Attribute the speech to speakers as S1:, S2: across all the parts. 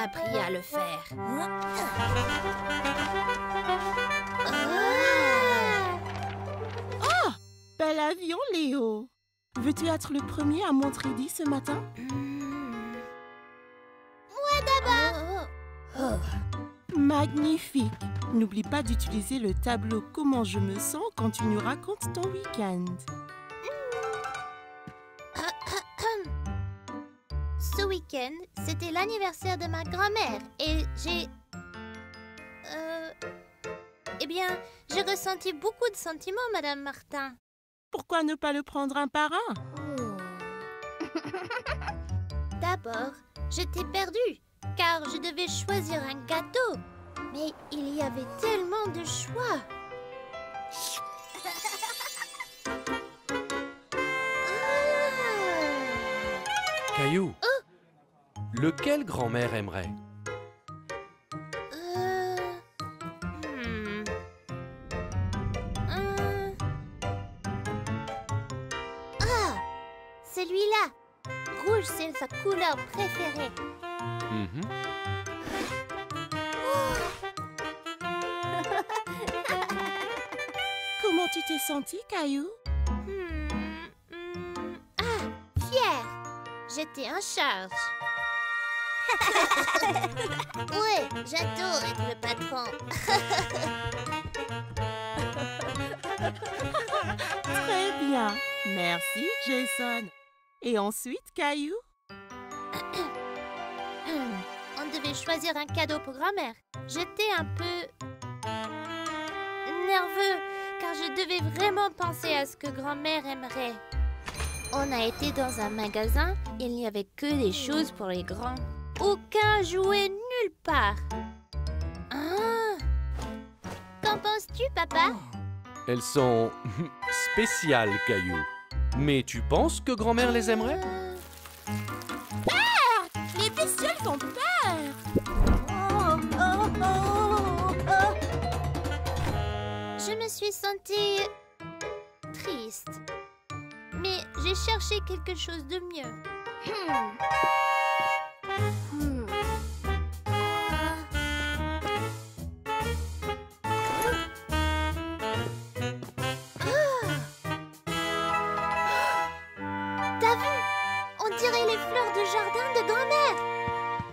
S1: appris à le faire.
S2: Oh, bel avion, Léo. Veux-tu être le premier à Montrédy ce matin?
S1: Moi d'abord.
S2: Magnifique. N'oublie pas d'utiliser le tableau Comment je me sens quand tu nous racontes ton week-end.
S1: Ce week-end, c'était l'anniversaire de ma grand-mère et Eh bien, j'ai ressenti beaucoup de sentiments, Madame Martin.
S2: Pourquoi ne pas le prendre un par un?
S1: D'abord, j'étais perdue, car je devais choisir un gâteau. Mais il y avait tellement de choix.
S3: Caillou, lequel grand-mère aimerait?
S1: Celui-là. Rouge, c'est sa couleur préférée.
S2: Comment tu t'es senti, Caillou?
S1: Fière. J'étais en charge. Ouais, j'adore être le patron.
S2: Très bien. Merci, Jason. Et ensuite, Caillou?
S1: On devait choisir un cadeau pour grand-mère. J'étais un peu nerveux, car je devais vraiment penser à ce que grand-mère aimerait. On a été dans un magasin, il n'y avait que des choses pour les grands. Aucun jouet nulle part. Ah! Qu'en penses-tu, papa?
S3: Elles sont spéciales, Caillou. Mais tu penses que grand-mère les aimerait?
S2: Les bestioles font peur!
S1: Je me suis sentie triste. Mais j'ai cherché quelque chose de mieux. T'as vu? On dirait les fleurs de jardin de grand-mère.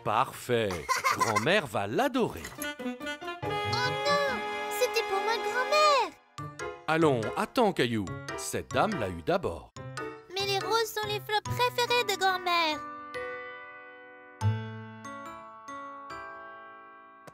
S3: Parfait. Grand-mère va l'adorer.
S1: Oh non! C'était pour ma grand-mère.
S3: Allons, attends, Caillou. Cette dame l'a eu d'abord.
S1: Mais les roses sont les fleurs préférées de grand-mère.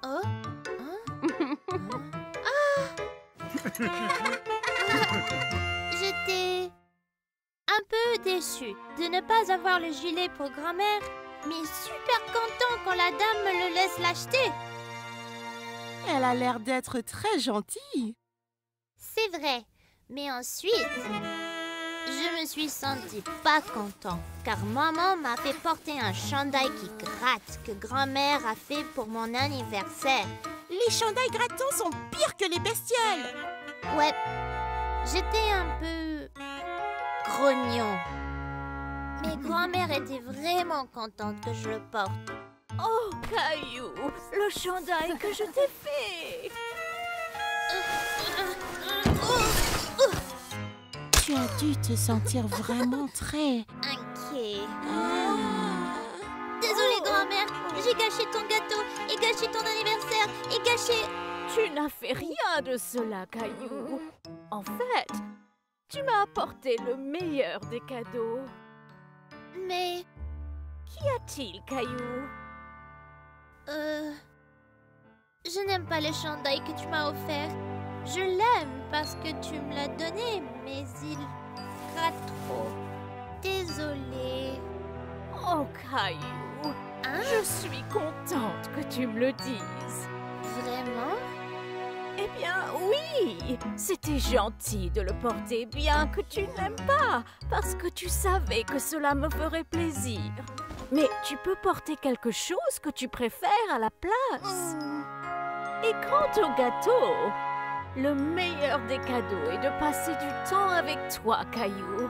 S1: Oh? J'étais un peu déçue de ne pas avoir le gilet pour grand-mère, mais super content quand la dame me le laisse l'acheter.
S2: Elle a l'air d'être très gentille.
S1: C'est vrai, mais ensuite, je me suis sentie pas content, car maman m'a fait porter un chandail qui gratte que grand-mère a fait pour mon anniversaire.
S2: Les chandails grattants sont pires que les bestioles.
S1: Ouais, j'étais un peu grognon. Mais grand-mère était vraiment contente que je le porte.
S4: Oh, Caillou, le chandail que je t'ai fait.
S2: Tu as dû te sentir vraiment très...
S1: Inquiet. Désolée, grand-mère, j'ai gâché ton gâteau et gâché ton anniversaire et gâché...
S4: Tu n'as fait rien de cela, Caillou. En fait, tu m'as apporté le meilleur des cadeaux.
S1: Mais...
S4: Qu'y a-t-il, Caillou?
S1: Je n'aime pas le chandail que tu m'as offert. Je l'aime parce que tu me l'as donné, mais il gratte trop. Désolée.
S4: Oh, Caillou,
S1: Hein?
S4: je suis contente que tu me le dises.
S1: Vraiment?
S4: Eh bien, oui, c'était gentil de le porter bien que tu ne l'aimes pas, parce que tu savais que cela me ferait plaisir. Mais tu peux porter quelque chose que tu préfères à la place. Et quant au gâteau, le meilleur des cadeaux est de passer du temps avec toi, Caillou.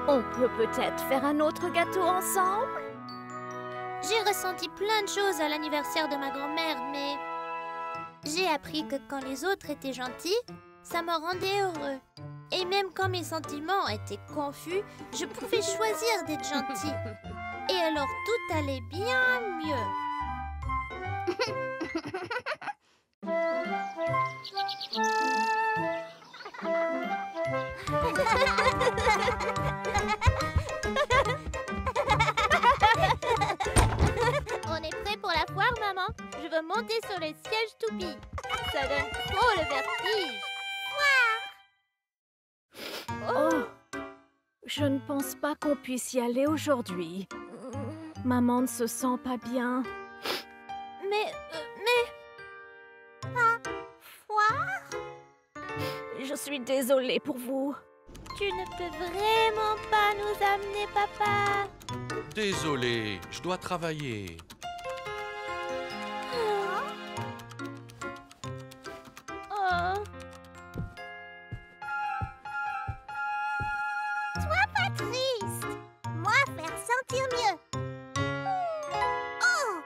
S4: On peut peut-être faire un autre gâteau ensemble?
S1: J'ai ressenti plein de choses à l'anniversaire de ma grand-mère, mais j'ai appris que quand les autres étaient gentils, ça me rendait heureux. Et même quand mes sentiments étaient confus, je pouvais choisir d'être gentil. Et alors tout allait bien mieux. On est prêt pour la foire, maman? Je veux monter sur les sièges toupies. Ça donne trop le vertige.
S4: Oh, je ne pense pas qu'on puisse y aller aujourd'hui. Maman ne se sent pas bien.
S1: Mais...
S4: Foire? Je suis désolée pour vous.
S1: Tu ne peux vraiment pas nous amener, papa.
S3: Désolé, je dois travailler.
S1: Oh.
S5: Sois pas triste. Moi, faire sentir mieux. Oh.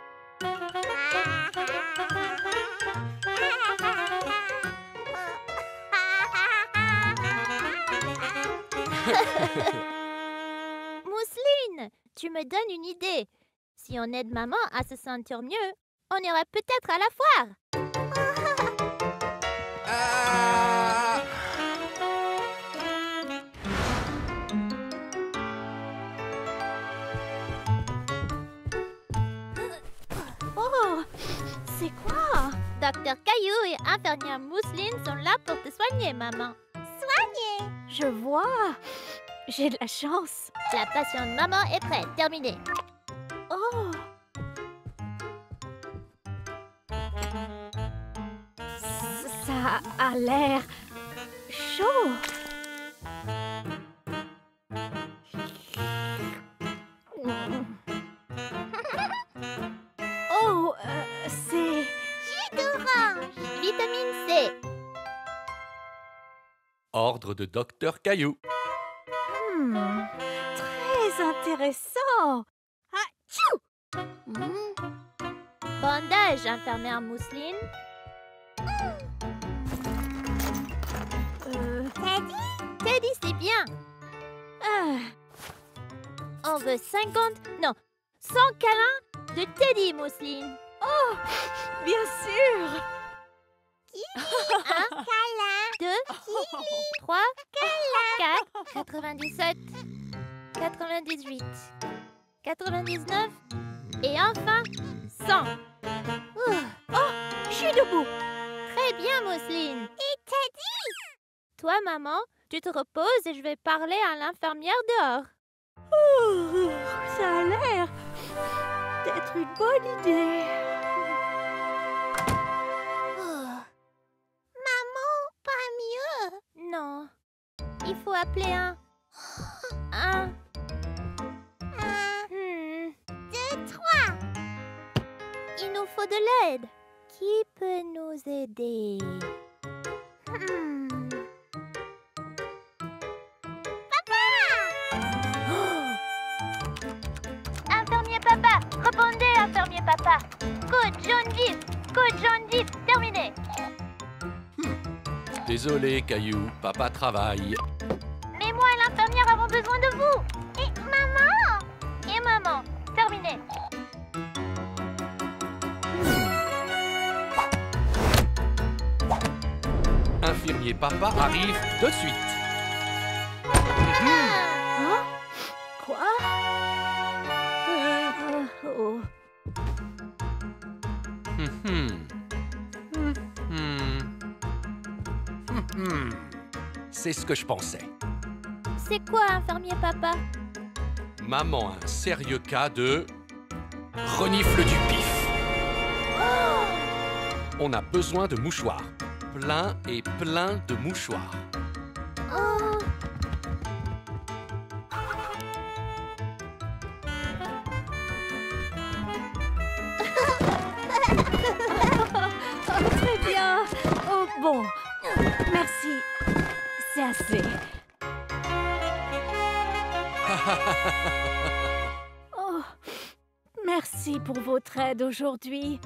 S1: Mousseline, tu me donnes une idée. Si on aide maman à se sentir mieux, on ira peut-être à la foire.
S3: Ah!
S4: Oh, c'est quoi?
S1: Docteur Caillou et infirmière Mousseline sont là pour te soigner, maman.
S4: Je vois. J'ai de la chance.
S1: La patiente maman est prête. Terminé.
S4: Oh. Ça a l'air chaud. Oh, c'est...
S5: Jus d'orange.
S1: Vitamine C.
S3: Ordre de Docteur Caillou.
S4: Très intéressant.
S1: Bandage, infirmière Mousseline. Teddy, c'est bien. On veut 100 câlins de Teddy, Mousseline.
S4: Bien sûr.
S1: 2, 3, 4, 97, 98, 99 et enfin 100.
S4: Je suis debout.
S1: Très bien, Mousseline. Et Teddy? Toi, maman, tu te reposes et je vais parler à l'infirmière dehors.
S4: Ça a l'air d'être une bonne idée.
S5: Pas mieux.
S1: Non, il faut appeler un...
S5: 1, 2, 3.
S1: Il nous faut de l'aide. Qui peut nous aider? Infirmier papa, répondez, infirmier papa. Code jaune vif, terminé.
S3: Désolé, Caillou, papa travaille.
S1: Mais moi et l'infirmière avons besoin de vous. Et maman, terminé.
S3: Infirmier papa arrive de suite.
S4: Quoi? Oh.
S3: C'est ce que je pensais.
S1: C'est quoi, infirmier papa?
S3: Maman a un sérieux cas de renifle du pif. On a besoin de mouchoirs. Plein et plein de mouchoirs.
S4: Très bien. Oh, bon. Merci. C'est assez. Oh, merci. Merci pour votre aide aujourd'hui.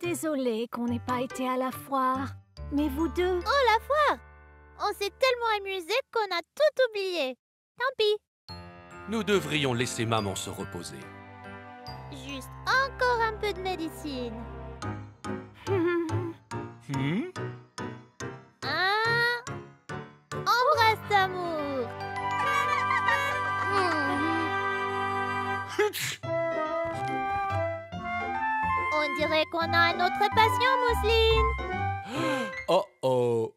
S4: Désolée qu'on n'ait pas été à la foire. Mais vous deux...
S1: Oh, la foire! On s'est tellement amusés qu'on a tout oublié. Tant pis.
S3: Nous devrions laisser maman se reposer.
S1: Juste encore un peu de médecine. Ah, embrasse d'amour. On dirait qu'on a un autre patient, Mousseline.
S3: Oh oh.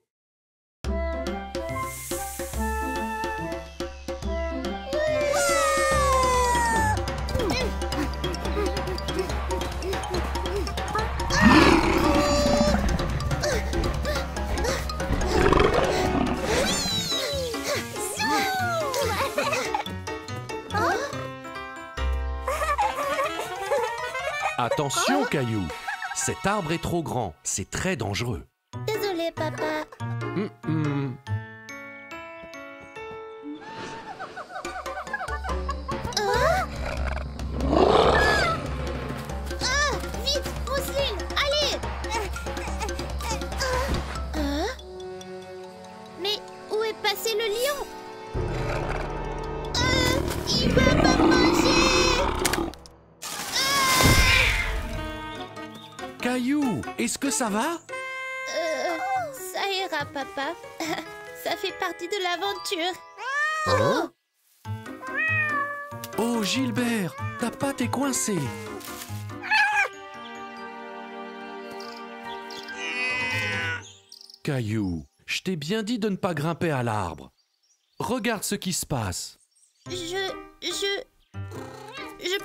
S3: Attention, Caillou. Cet arbre est trop grand. C'est très dangereux.
S1: Désolé, papa. Vite, Mousseline, allez. Mais où est passé le lion? Il va me manger.
S3: Caillou, est-ce que ça va?
S1: Ça ira, papa. Ça fait partie de l'aventure.
S3: Hein? Oh, Gilbert, ta patte est coincée. Caillou, je t'ai bien dit de ne pas grimper à l'arbre. Regarde ce qui se passe.
S1: Je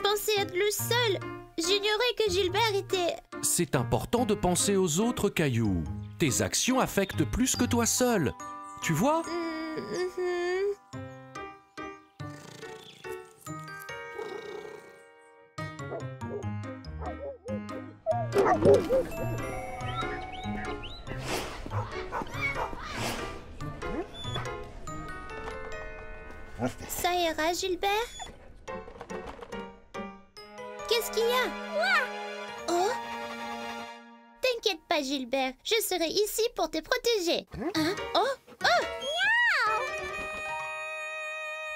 S1: pensais être le seul. J'ignorais que Gilbert était...
S3: C'est important de penser aux autres, Caillou. Tes actions affectent plus que toi seul. Tu vois?
S1: Ça ira, Gilbert? Qu'est-ce qu'il y a? Oh! T'inquiète pas, Gilbert. Je serai ici pour te protéger. Hein? Oh! Oh!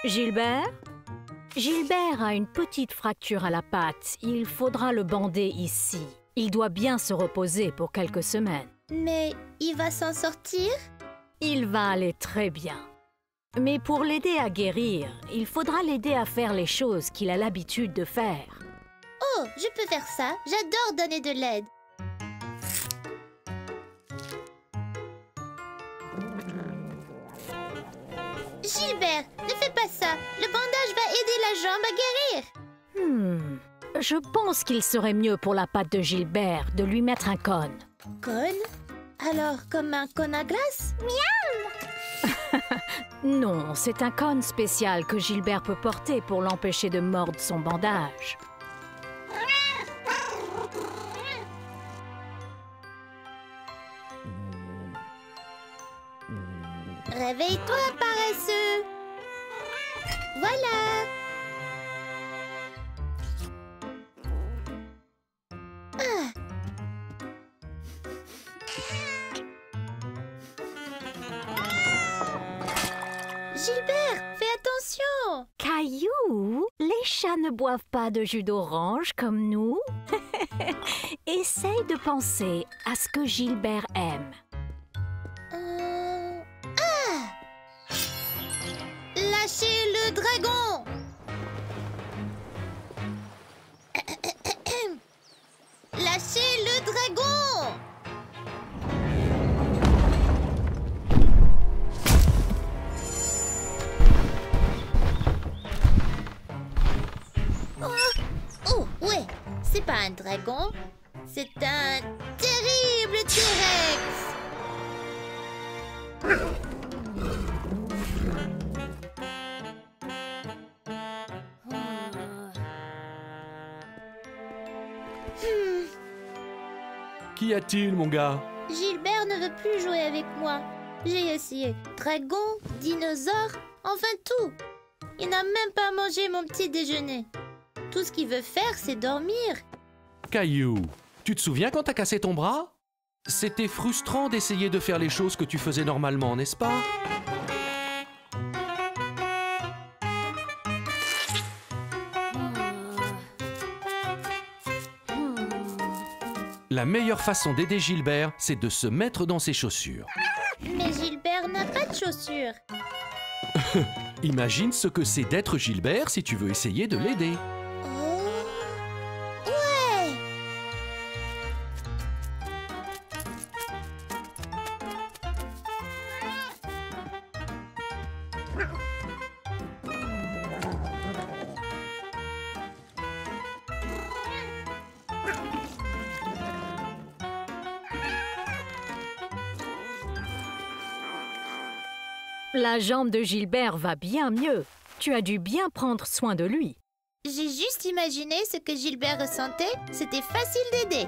S4: Gilbert? Gilbert a une petite fracture à la patte. Il faudra le bander ici. Il doit bien se reposer pour quelques semaines.
S1: Mais il va s'en sortir?
S4: Il va aller très bien. Mais pour l'aider à guérir, il faudra l'aider à faire les choses qu'il a l'habitude de faire.
S1: Oh, je peux faire ça. J'adore donner de l'aide. Gilbert, ne fais pas ça. Le bandage va aider la jambe à guérir.
S4: Je pense qu'il serait mieux pour la patte de Gilbert de lui mettre un cône.
S1: Cône? Alors, comme un cône à glace?
S4: Non, c'est un cône spécial que Gilbert peut porter pour l'empêcher de mordre son bandage.
S1: Réveille-toi, paresseux. Voilà. Gilbert, fais attention.
S4: Caillou, les chats ne boivent pas de jus d'orange comme nous. Essaye de penser à ce que Gilbert aime.
S1: Lâchez le dragon. Lâchez le dragon. Oh, ouais, c'est pas un dragon, c'est un terrible T-Rex.
S3: Qu'y a-t-il, mon gars?
S1: Gilbert ne veut plus jouer avec moi. J'ai essayé dragon, dinosaure, enfin tout. Il n'a même pas mangé mon petit déjeuner. Tout ce qu'il veut faire, c'est dormir.
S3: Caillou. Tu te souviens quand t'as cassé ton bras? C'était frustrant d'essayer de faire les choses que tu faisais normalement, n'est-ce pas? La meilleure façon d'aider Gilbert, c'est de se mettre dans ses chaussures.
S1: Mais Gilbert n'a pas de chaussures.
S3: Imagine ce que c'est d'être Gilbert si tu veux essayer de l'aider.
S1: Oh. Ouais.
S4: La jambe de Gilbert va bien mieux. Tu as dû bien prendre soin de lui.
S1: J'ai juste imaginé ce que Gilbert ressentait. C'était facile d'aider.